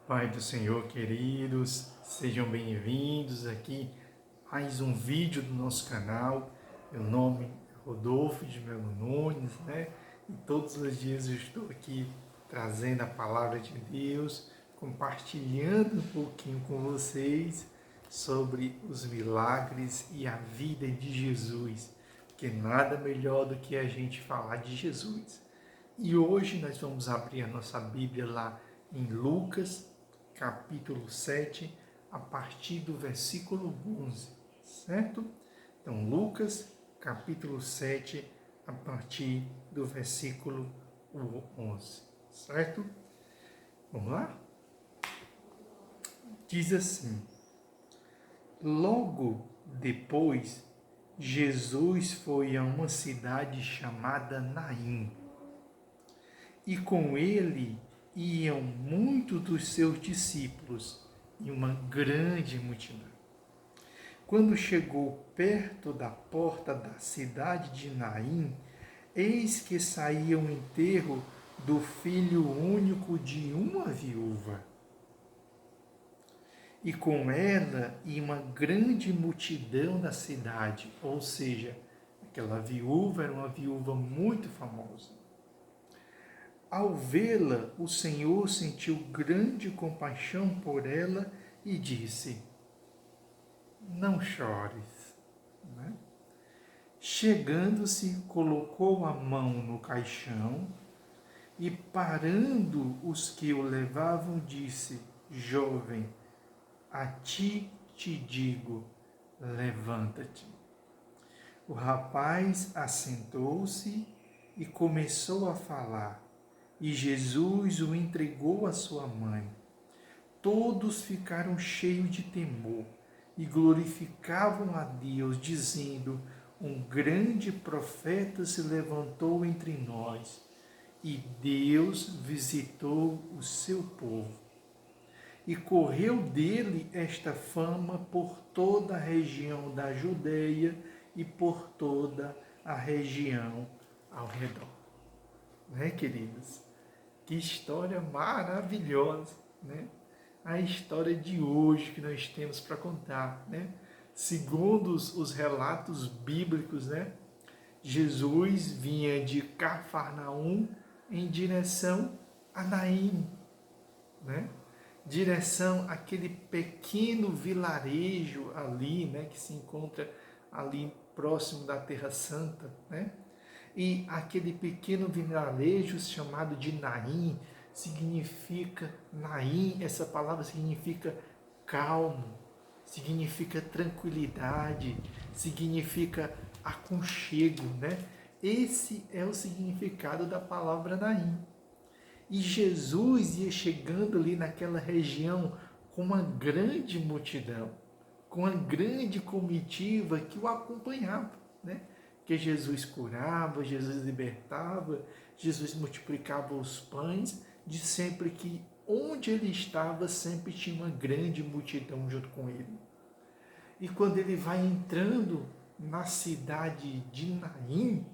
Pai do Senhor, queridos, sejam bem-vindos aqui a mais um vídeo do nosso canal. Meu nome é Rodolfo de Melo Nunes, E todos os dias eu estou aqui trazendo a palavra de Deus, compartilhando um pouquinho com vocês sobre os milagres e a vida de Jesus, porque nada melhor do que a gente falar de Jesus. E hoje nós vamos abrir a nossa Bíblia lá em Lucas, capítulo 7, a partir do versículo 11, certo? Então, Lucas, capítulo 7, a partir do versículo 11, certo? Vamos lá? Diz assim: Logo depois, Jesus foi a uma cidade chamada Naim, e com ele iam muitos dos seus discípulos e uma grande multidão. Quando chegou perto da porta da cidade de Naim, eis que saía o enterro do filho único de uma viúva. E com ela ia uma grande multidão da cidade, ou seja, aquela viúva era uma viúva muito famosa. Ao vê-la, o Senhor sentiu grande compaixão por ela e disse: Não chores. Chegando-se, colocou a mão no caixão e, parando os que o levavam, disse: Jovem, a ti te digo, levanta-te. O rapaz assentou-se e começou a falar. E Jesus o entregou à sua mãe. Todos ficaram cheios de temor e glorificavam a Deus, dizendo: Um grande profeta se levantou entre nós, e Deus visitou o seu povo. E correu dele esta fama por toda a região da Judeia e por toda a região ao redor. Queridos? Que história maravilhosa, A história de hoje que nós temos para contar, Segundo os relatos bíblicos, Jesus vinha de Cafarnaum em direção a Naim, Direção àquele pequeno vilarejo ali, que se encontra ali próximo da Terra Santa, E aquele pequeno vilarejo chamado de Naim significa, essa palavra significa calmo, significa tranquilidade, significa aconchego, Esse é o significado da palavra Naim. E Jesus ia chegando ali naquela região com uma grande multidão, com uma grande comitiva que o acompanhava, Que Jesus curava, Jesus libertava, Jesus multiplicava os pães, de sempre que onde ele estava sempre tinha uma grande multidão junto com ele. E quando ele vai entrando na cidade de Naim,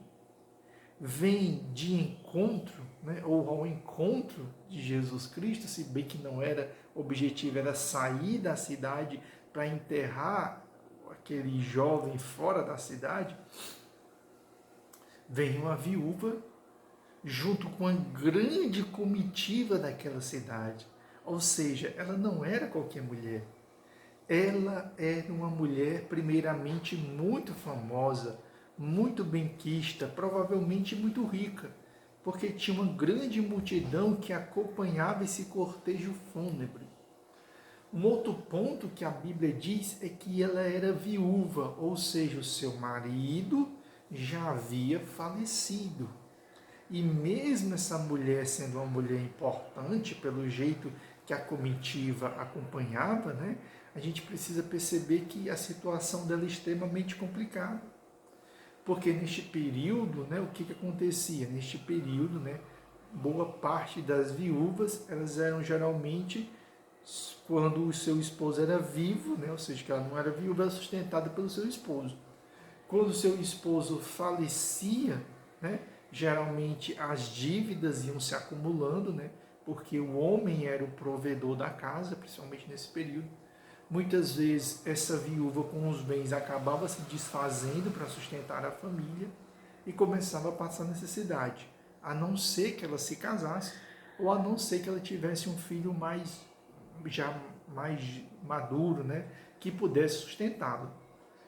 vem de encontro, ou ao encontro de Jesus Cristo, se bem que não era objetivo, era sair da cidade para enterrar aquele jovem fora da cidade. Vem uma viúva junto com a grande comitiva daquela cidade. Ou seja, ela não era qualquer mulher. Ela era uma mulher primeiramente muito famosa, muito benquista, provavelmente muito rica, porque tinha uma grande multidão que acompanhava esse cortejo fúnebre. Um outro ponto que a Bíblia diz é que ela era viúva, ou seja, o seu marido já havia falecido. E mesmo essa mulher sendo uma mulher importante, pelo jeito que a comitiva acompanhava, a gente precisa perceber que a situação dela é extremamente complicada. Porque neste período, o que acontecia? Neste período, boa parte das viúvas, elas eram geralmente, quando o seu esposo era vivo, ou seja, que ela não era viúva, era sustentada pelo seu esposo. Quando o seu esposo falecia, geralmente as dívidas iam se acumulando, porque o homem era o provedor da casa, principalmente nesse período. Muitas vezes essa viúva com os bens acabava se desfazendo para sustentar a família e começava a passar necessidade, a não ser que ela se casasse ou a não ser que ela tivesse um filho já mais maduro, né, que pudesse sustentá-lo.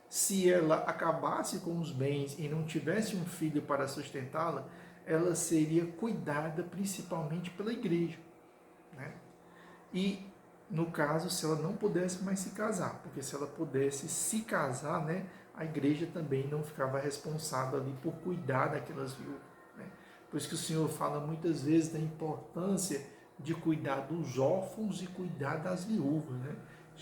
Se ela acabasse com os bens e não tivesse um filho para sustentá-la, ela seria cuidada principalmente pela igreja, né? E no caso, se ela não pudesse mais se casar, porque se ela pudesse se casar, né, a igreja também não ficava responsável ali por cuidar daquelas viúvas, né? Por isso que o Senhor fala muitas vezes da importância de cuidar dos órfãos e cuidar das viúvas, né?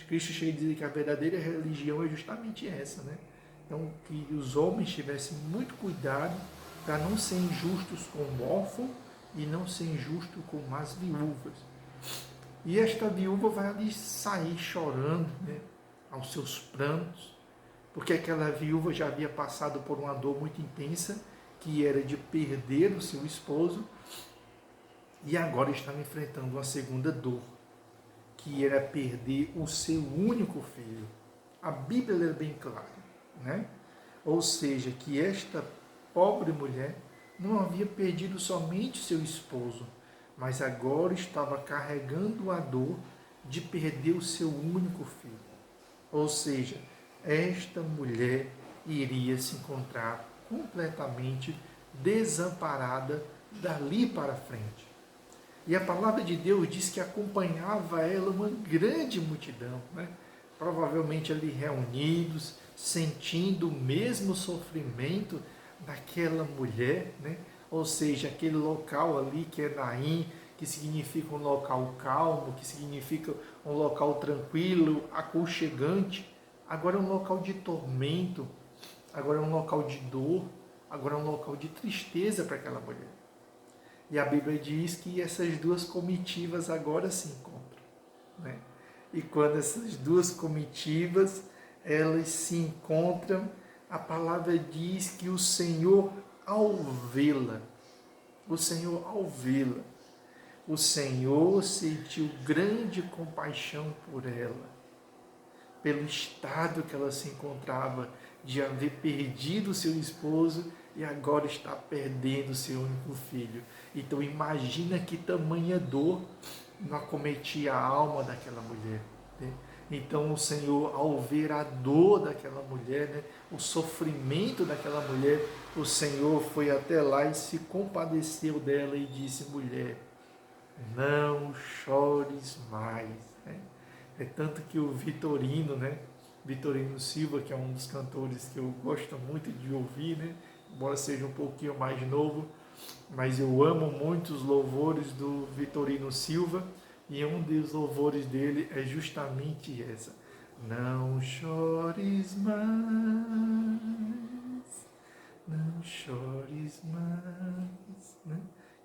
Cristo chega a dizer que a verdadeira religião é justamente essa, né? Então, que os homens tivessem muito cuidado para não ser injustos com o órfão e não ser injusto com as viúvas. E esta viúva vai ali sair chorando, né, aos seus prantos, porque aquela viúva já havia passado por uma dor muito intensa, que era de perder o seu esposo, e agora estava enfrentando uma segunda dor, que era perder o seu único filho. A Bíblia é bem clara, né? Ou seja, que esta pobre mulher não havia perdido somente seu esposo, mas agora estava carregando a dor de perder o seu único filho. Ou seja, esta mulher iria se encontrar completamente desamparada dali para frente. E a palavra de Deus diz que acompanhava ela uma grande multidão, né? Provavelmente ali reunidos, sentindo o mesmo sofrimento daquela mulher, né? Ou seja, aquele local ali que é Naim, que significa um local calmo, que significa um local tranquilo, aconchegante, agora é um local de tormento, agora é um local de dor, agora é um local de tristeza para aquela mulher. E a Bíblia diz que essas duas comitivas agora se encontram, né? E quando essas duas comitivas elas se encontram, a palavra diz que o Senhor ao vê-la, o Senhor sentiu grande compaixão por ela, pelo estado que ela se encontrava de haver perdido seu esposo e agora está perdendo seu único filho. Então imagina que tamanha dor não acometia a alma daquela mulher, né? Então o Senhor, ao ver a dor daquela mulher, né, o sofrimento daquela mulher, o Senhor foi até lá e se compadeceu dela e disse: mulher, não chores mais, né? É tanto que o Vitorino, né, Vitorino Silva, que é um dos cantores que eu gosto muito de ouvir, né, embora seja um pouquinho mais novo, mas eu amo muito os louvores do Vitorino Silva, e um dos louvores dele é justamente essa: não chores mais, não chores mais, né?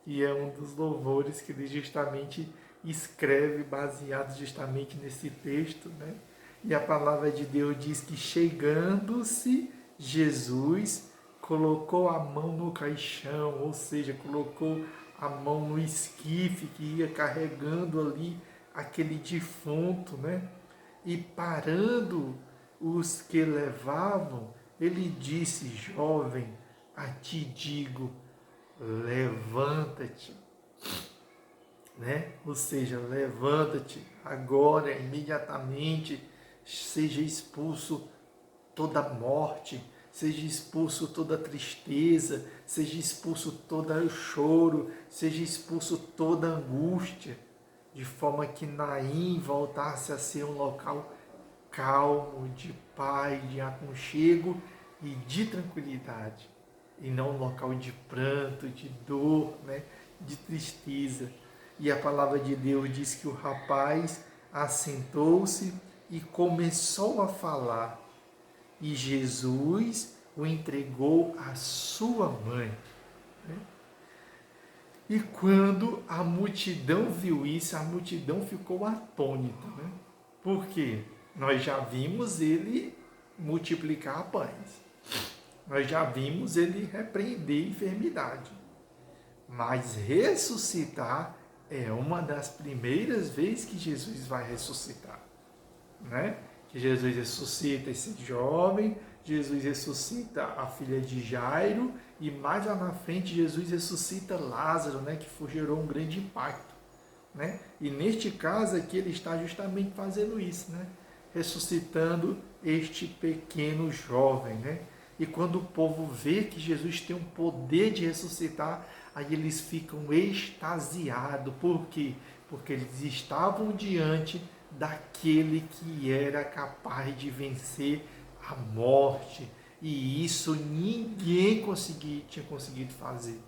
E é um dos louvores que ele justamente escreve baseado justamente nesse texto, né? E a palavra de Deus diz que chegando-se Jesus colocou a mão no caixão, ou seja, colocou a mão no esquife que ia carregando ali aquele defunto, né? E parando os que levavam, ele disse: jovem, a ti digo, levanta-te, né? Ou seja, levanta-te agora, imediatamente, seja expulso toda morte, seja expulso toda tristeza, seja expulso todo o choro, seja expulso toda angústia, de forma que Naim voltasse a ser um local calmo, de paz, de aconchego e de tranquilidade, e não um local de pranto, de dor, né, de tristeza. E a palavra de Deus diz que o rapaz assentou-se e começou a falar, e Jesus o entregou à sua mãe. E quando a multidão viu isso, a multidão ficou atônita, né? Por quê? Nós já vimos ele multiplicar pães, nós já vimos ele repreender a enfermidade, mas ressuscitar é uma das primeiras vezes que Jesus vai ressuscitar, né? Que Jesus ressuscita esse jovem, Jesus ressuscita a filha de Jairo e mais lá na frente Jesus ressuscita Lázaro, né? Que gerou um grande impacto, né? E neste caso aqui ele está justamente fazendo isso, né? Ressuscitando este pequeno jovem, né? E quando o povo vê que Jesus tem um poder de ressuscitar, aí eles ficam extasiados. Por quê? Porque eles estavam diante daquele que era capaz de vencer a morte. E isso ninguém tinha conseguido fazer,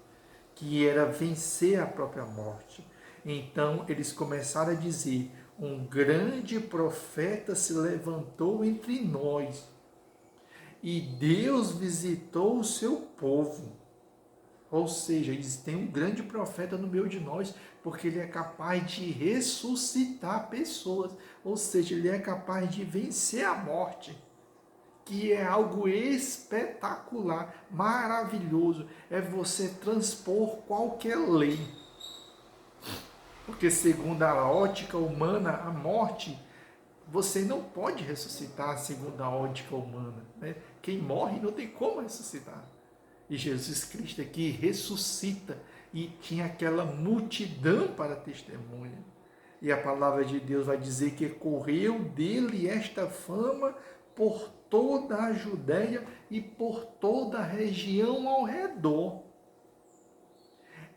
que era vencer a própria morte. Então eles começaram a dizer: um grande profeta se levantou entre nós e Deus visitou o seu povo. Ou seja, eles têm um grande profeta no meio de nós, porque ele é capaz de ressuscitar pessoas. Ou seja, ele é capaz de vencer a morte, que é algo espetacular, maravilhoso. É você transpor qualquer lei. Porque segundo a ótica humana, a morte, você não pode ressuscitar segundo a ótica humana, né? Quem morre não tem como ressuscitar. E Jesus Cristo aqui ressuscita e tinha aquela multidão para testemunha. E a palavra de Deus vai dizer que correu dele esta fama por toda a Judéia e por toda a região ao redor.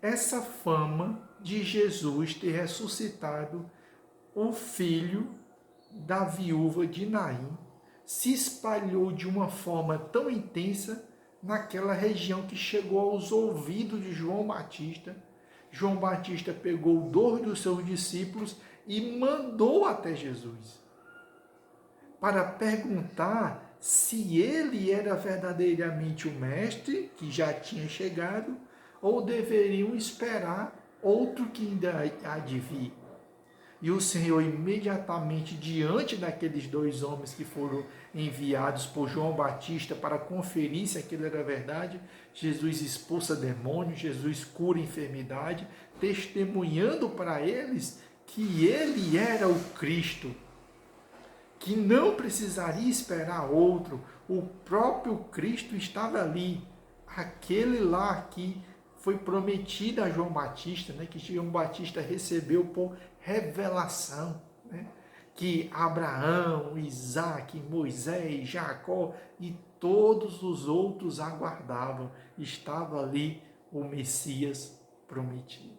Essa fama de Jesus ter ressuscitado o filho da viúva de Naim se espalhou de uma forma tão intensa naquela região que chegou aos ouvidos de João Batista. João Batista pegou 2 dos seus discípulos e mandou até Jesus para perguntar se ele era verdadeiramente o mestre que já tinha chegado ou deveriam esperar outro que ainda há de vir. E o Senhor, imediatamente diante daqueles 2 homens que foram enviados por João Batista para conferir se aquilo era verdade, Jesus expulsa demônios, Jesus cura enfermidade, testemunhando para eles que ele era o Cristo, que não precisaria esperar outro, o próprio Cristo estava ali, aquele lá que foi prometido a João Batista, né, que João Batista recebeu por revelação, né, que Abraão, Isaac, Moisés, Jacó e todos os outros aguardavam. Estava ali o Messias prometido,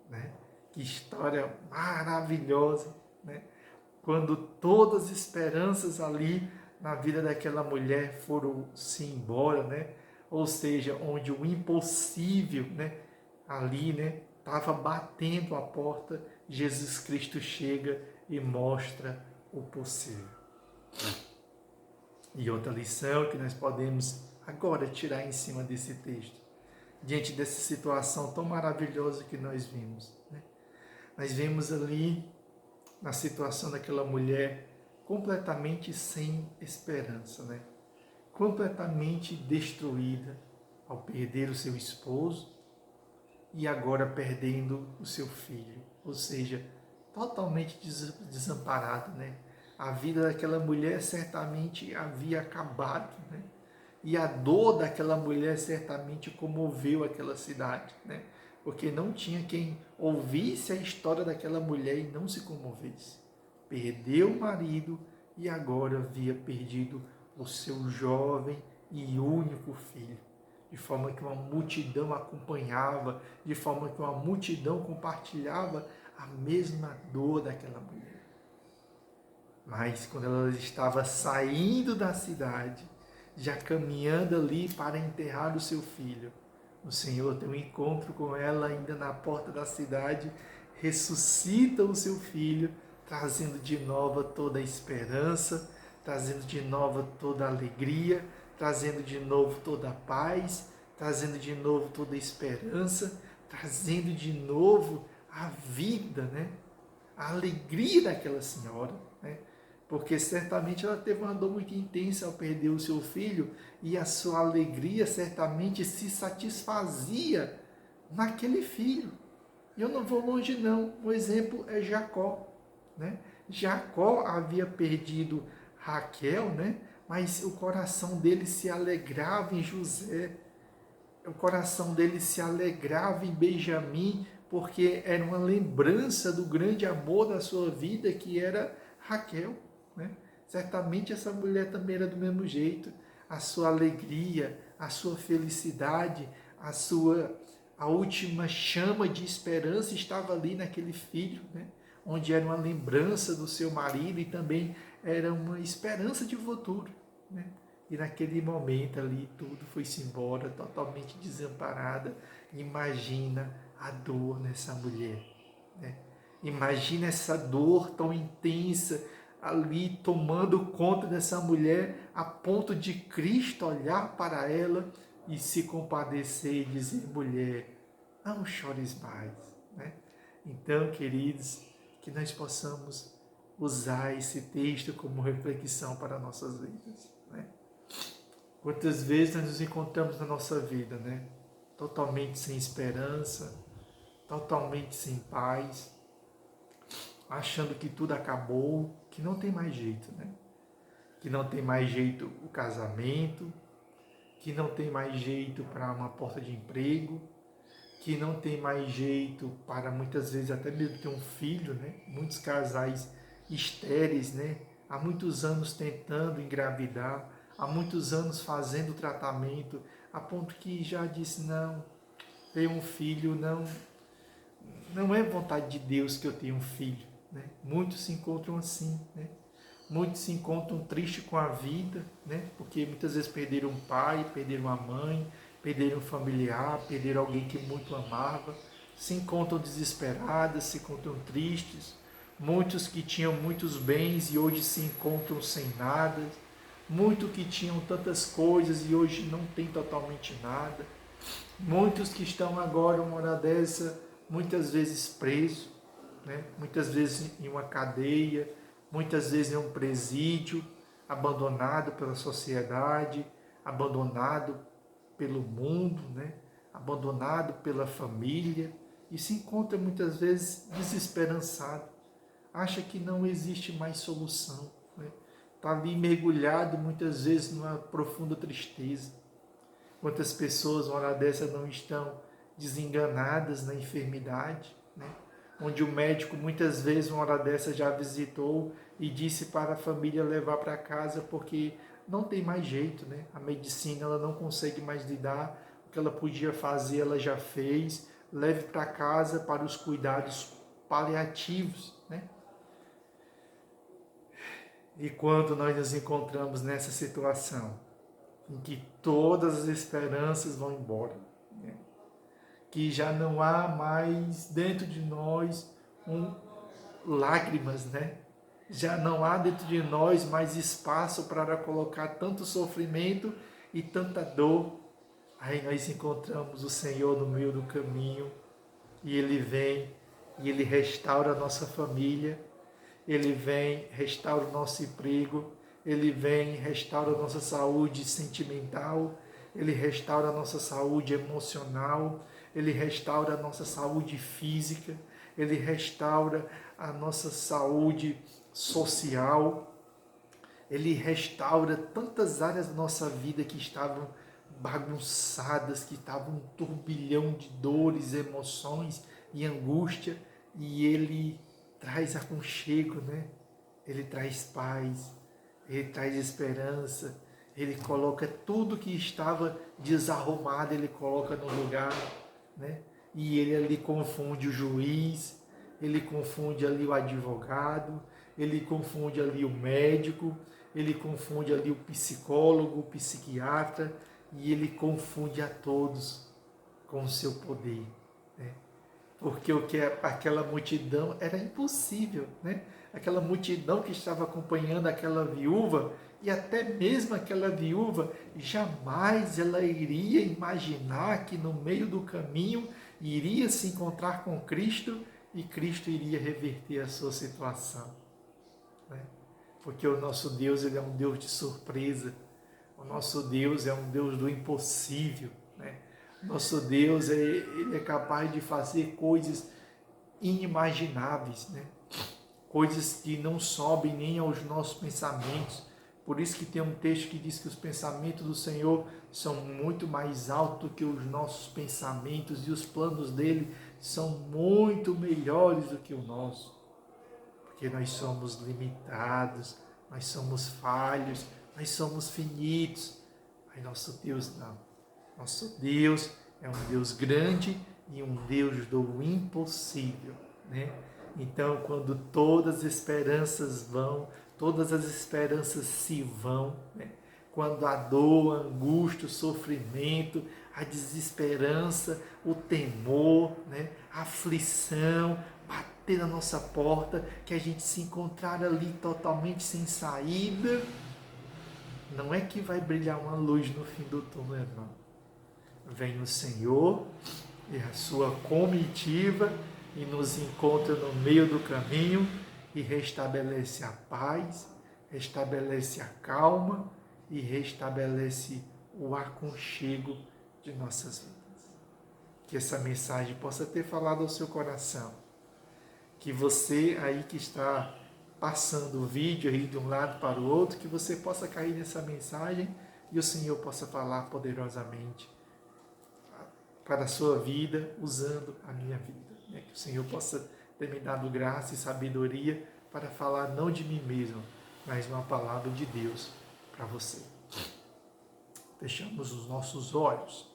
né? Que história maravilhosa, né? Quando todas as esperanças ali na vida daquela mulher foram-se embora, né? Ou seja, onde o impossível, né, ali, né, estava batendo a porta, Jesus Cristo chega e mostra o possível. E outra lição que nós podemos agora tirar em cima desse texto, diante dessa situação tão maravilhosa que nós vimos, né? Nós vemos ali na situação daquela mulher completamente sem esperança, né? Completamente destruída ao perder o seu esposo e agora perdendo o seu filho, ou seja, totalmente desamparado, né? A vida daquela mulher certamente havia acabado, né? E a dor daquela mulher certamente comoveu aquela cidade, né? Porque não tinha quem ouvisse a história daquela mulher e não se comovesse. Perdeu o marido e agora havia perdido o seu jovem e único filho, de forma que uma multidão acompanhava, de forma que uma multidão compartilhava a mesma dor daquela mulher. Mas quando ela estava saindo da cidade, já caminhando ali para enterrar o seu filho, o Senhor tem um encontro com ela ainda na porta da cidade, ressuscita o seu filho, trazendo de novo toda a esperança, trazendo de novo toda a alegria, trazendo de novo toda a paz, trazendo de novo toda a esperança, trazendo de novo a vida, né? A alegria daquela senhora, né? Porque certamente ela teve uma dor muito intensa ao perder o seu filho e a sua alegria certamente se satisfazia naquele filho. E eu não vou longe não, o exemplo é Jacó, né? Jacó havia perdido Raquel, né? Mas o coração dele se alegrava em José, o coração dele se alegrava em Benjamim, porque era uma lembrança do grande amor da sua vida, que era Raquel, né? Certamente essa mulher também era do mesmo jeito. A sua alegria, a sua felicidade, a última chama de esperança estava ali naquele filho, né? Onde era uma lembrança do seu marido e também era uma esperança de futuro, né? E naquele momento ali tudo foi-se embora, totalmente desamparada. Imagina a dor nessa mulher, né? Imagina essa dor tão intensa ali tomando conta dessa mulher, a ponto de Cristo olhar para ela e se compadecer e dizer: mulher, não chores mais, né? Então, queridos, que nós possamos usar esse texto como reflexão para nossas vidas, né? Quantas vezes nós nos encontramos na nossa vida, né? Totalmente sem esperança, totalmente sem paz, achando que tudo acabou, que não tem mais jeito, né? Que não tem mais jeito o casamento, que não tem mais jeito para uma porta de emprego, que não tem mais jeito para muitas vezes até mesmo ter um filho, né? Muitos casais estéreis, né? Há muitos anos tentando engravidar, há muitos anos fazendo tratamento, a ponto que já disse: não, ter um filho não é vontade de Deus que eu tenha um filho, né? Muitos se encontram assim, né? Muitos se encontram tristes com a vida, né? Porque muitas vezes perderam um pai, perderam a mãe, perderam um familiar, perderam alguém que muito amava, se encontram desesperadas, se encontram tristes. Muitos que tinham muitos bens e hoje se encontram sem nada. Muitos que tinham tantas coisas e hoje não têm totalmente nada. Muitos que estão agora, uma hora dessa, muitas vezes presos, né? Muitas vezes em uma cadeia, muitas vezes em um presídio, abandonado pela sociedade, abandonado pelo mundo, né? Abandonado pela família, e se encontra muitas vezes desesperançado, acha que não existe mais solução, né? Está ali mergulhado muitas vezes numa profunda tristeza. Quantas pessoas, uma hora dessa, não estão desenganadas na enfermidade, né? Onde o médico muitas vezes, uma hora dessa, já visitou e disse para a família levar para casa porque não tem mais jeito, né? A medicina ela não consegue mais lidar, o que ela podia fazer ela já fez, leve para casa para os cuidados paliativos, né? E quando nós nos encontramos nessa situação, em que todas as esperanças vão embora, né? Que já não há mais dentro de nós lágrimas, né? Já não há dentro de nós mais espaço para colocar tanto sofrimento e tanta dor. Aí nós encontramos o Senhor no meio do caminho e Ele vem e Ele restaura a nossa família, Ele vem, restaura o nosso emprego, Ele vem, restaura a nossa saúde sentimental, Ele restaura a nossa saúde emocional, Ele restaura a nossa saúde física, Ele restaura a nossa saúde social, Ele restaura tantas áreas da nossa vida que estavam bagunçadas, que estavam um turbilhão de dores, emoções e angústia, e Ele traz aconchego, né? Ele traz paz, Ele traz esperança, Ele coloca tudo que estava desarrumado, Ele coloca no lugar, né? E Ele ali confunde o juiz, Ele confunde ali o advogado, Ele confunde ali o médico, Ele confunde ali o psicólogo, o psiquiatra, e Ele confunde a todos com o seu poder, né? Porque o que aquela multidão era impossível, né? Aquela multidão que estava acompanhando aquela viúva, e até mesmo aquela viúva, jamais ela iria imaginar que no meio do caminho iria se encontrar com Cristo e Cristo iria reverter a sua situação, né? Porque o nosso Deus, ele é um Deus de surpresa, o nosso Deus é um Deus do impossível, né? Nosso Deus, ele é capaz de fazer coisas inimagináveis, né? Coisas que não sobem nem aos nossos pensamentos. Por isso que tem um texto que diz que os pensamentos do Senhor são muito mais altos que os nossos pensamentos e os planos dele são muito melhores do que o nosso. Porque nós somos limitados, nós somos falhos, nós somos finitos. Mas nosso Deus não. Nosso Deus é um Deus grande e um Deus do impossível, né? Então, quando todas as esperanças vão, todas as esperanças se vão, né? Quando a dor, a angústia, o sofrimento, a desesperança, o temor, né? A aflição bater na nossa porta, que a gente se encontrar ali totalmente sem saída, não é que vai brilhar uma luz no fim do túnel, não. Vem o Senhor e a sua comitiva e nos encontra no meio do caminho e restabelece a paz, restabelece a calma e restabelece o aconchego de nossas vidas. Que essa mensagem possa ter falado ao seu coração. Que você aí que está passando o vídeo aí de um lado para o outro, que você possa cair nessa mensagem e o Senhor possa falar poderosamente para a sua vida, usando a minha vida. Que o Senhor possa ter me dado graça e sabedoria para falar não de mim mesmo, mas uma palavra de Deus para você. Fechamos os nossos olhos.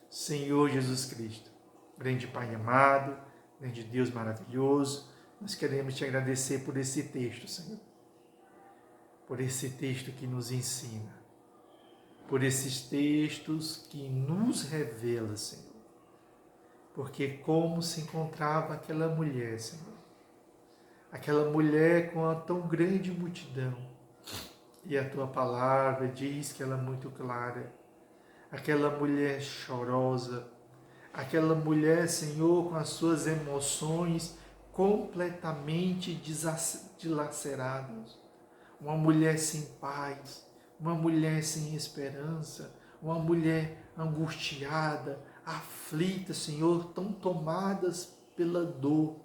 Senhor Jesus Cristo, grande Pai amado, grande Deus maravilhoso, nós queremos te agradecer por esse texto, Senhor. Por esse texto que nos ensina. Por esses textos que nos revela, Senhor. Porque como se encontrava aquela mulher, Senhor. Aquela mulher com a tão grande multidão. E a tua palavra diz que ela é muito clara. Aquela mulher chorosa. Aquela mulher, Senhor, com as suas emoções completamente dilaceradas. Uma mulher sem paz. Uma mulher sem esperança. Uma mulher angustiada, aflita, Senhor, tão tomadas pela dor.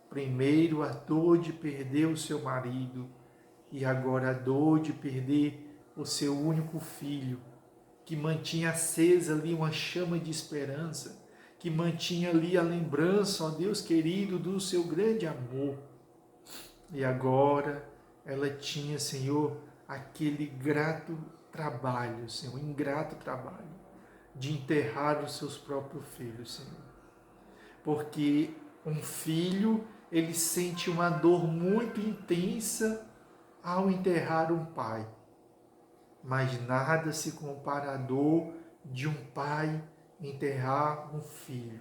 Primeiro a dor de perder o seu marido e agora a dor de perder o seu único filho, que mantinha acesa ali uma chama de esperança, que mantinha ali a lembrança, ó Deus querido, do seu grande amor. E agora ela tinha, Senhor, aquele grato trabalho, Senhor, ingrato trabalho, de enterrar os seus próprios filhos, Senhor. Porque um filho, ele sente uma dor muito intensa ao enterrar um pai. Mas nada se compara à dor de um pai enterrar um filho.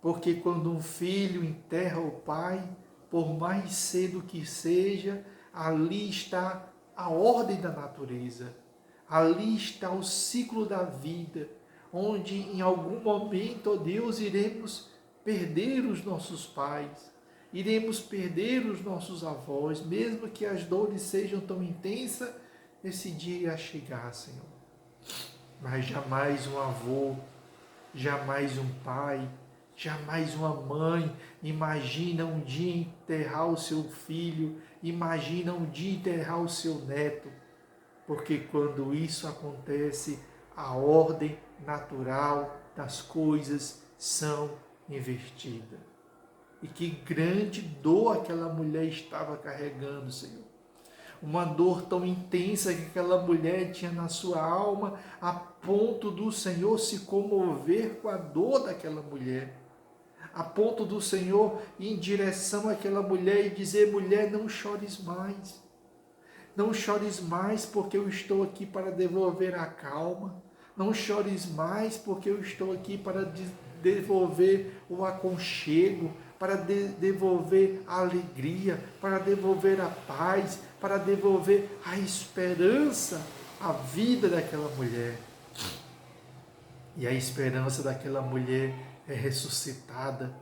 Porque quando um filho enterra o pai, por mais cedo que seja, ali está a ordem da natureza. Ali está o ciclo da vida, onde em algum momento, ó Deus, iremos perder os nossos pais, iremos perder os nossos avós, mesmo que as dores sejam tão intensas, esse dia irá chegar, Senhor. Mas jamais um avô, jamais um pai, jamais uma mãe imagina um dia enterrar o seu filho, imagina um dia enterrar o seu neto. Porque quando isso acontece, a ordem natural das coisas são invertidas. E que grande dor aquela mulher estava carregando, Senhor. Uma dor tão intensa que aquela mulher tinha na sua alma, a ponto do Senhor se comover com a dor daquela mulher. A ponto do Senhor ir em direção àquela mulher e dizer: mulher, não chores mais. Não chores mais, porque eu estou aqui para devolver a calma. Não chores mais, porque eu estou aqui para devolver o aconchego, para devolver a alegria, para devolver a paz, para devolver a esperança à vida daquela mulher. E a esperança daquela mulher é ressuscitada.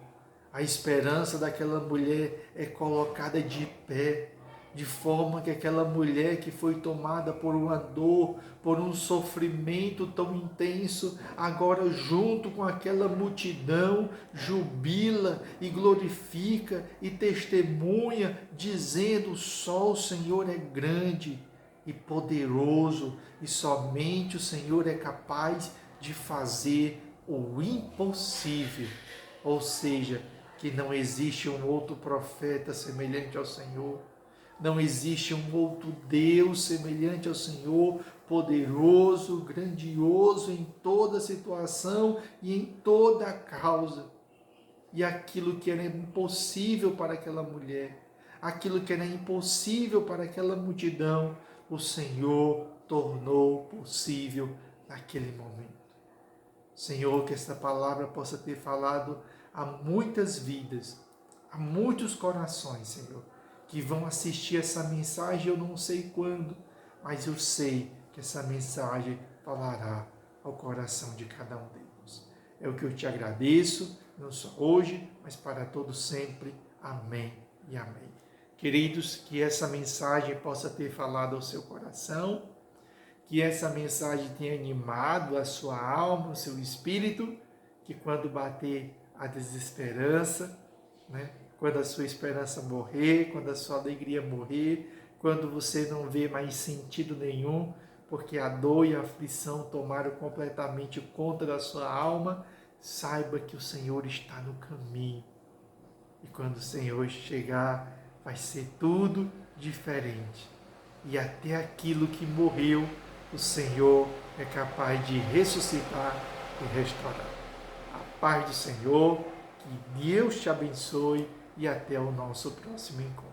A esperança daquela mulher é colocada de pé. de forma que aquela mulher que foi tomada por uma dor, por um sofrimento tão intenso, agora junto com aquela multidão, jubila e glorifica e testemunha, dizendo: só o Senhor é grande e poderoso, e somente o Senhor é capaz de fazer o impossível. Ou seja, que não existe um outro profeta semelhante ao Senhor, não existe um outro Deus semelhante ao Senhor, poderoso, grandioso em toda situação e em toda causa. E aquilo que era impossível para aquela mulher, aquilo que era impossível para aquela multidão, o Senhor tornou possível naquele momento. Senhor, que esta palavra possa ter falado a muitas vidas, a muitos corações, Senhor, que vão assistir essa mensagem, eu não sei quando, mas eu sei que essa mensagem falará ao coração de cada um deles. É o que eu te agradeço, não só hoje, mas para todo sempre. Amém e amém. Queridos, que essa mensagem possa ter falado ao seu coração, que essa mensagem tenha animado a sua alma, o seu espírito, que quando bater a desesperança, né? Quando a sua esperança morrer, quando a sua alegria morrer, quando você não vê mais sentido nenhum, porque a dor e a aflição tomaram completamente conta da sua alma, saiba que o Senhor está no caminho. E quando o Senhor chegar, vai ser tudo diferente. E até aquilo que morreu, o Senhor é capaz de ressuscitar e restaurar. A paz do Senhor, que Deus te abençoe e até o nosso próximo encontro.